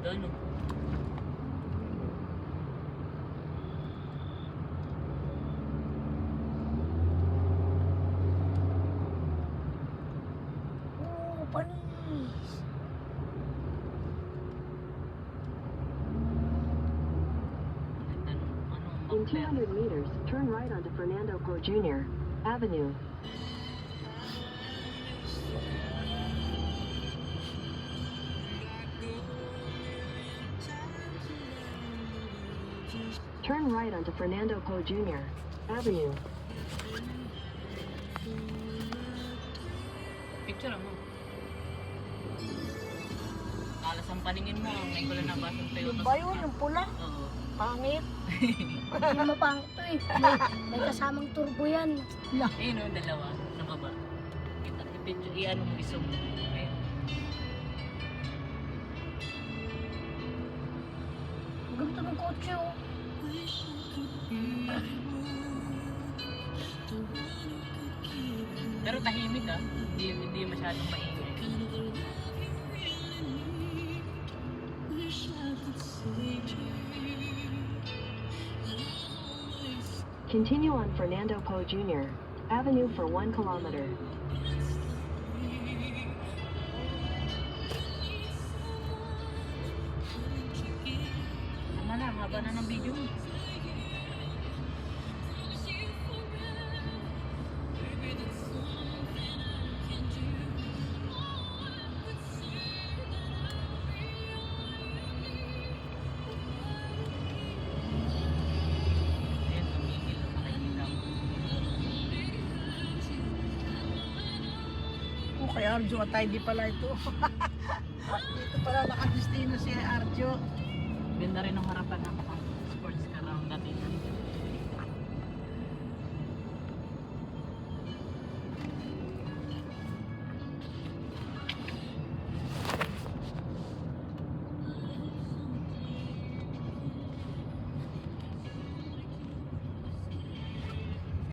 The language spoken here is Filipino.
ganda, no? Oh, panis. Ganda, no? Ano, In Mapler. 200 meters, turn right onto Fernando Po Jr. Avenue. Turn right onto Fernando Po Jr. Avenue. Picture mo. Alas ang paningin mo, may ko lang nabasang Toyota. Yung ba yun? Yung pula? Oo. Pangit. Hindi mapangit to eh. May kasamang turbo yan. Eh, no, dalawa. Sa baba. Kita, i-picture, i-ano mo, isong. Ayun. Ang ganda ng kotse oh. Pero tahimik ah. Hindi masyadong maingay. Continue on Fernando Po Jr. Avenue for 1 kilometer. Tama na, haba na ng video mo. Ayan, tumigil. Nakikita mo. Oh, kay Arjo at hindi pala ito. Dito pala nakadestino si Arjo. Ganda rin ang harapan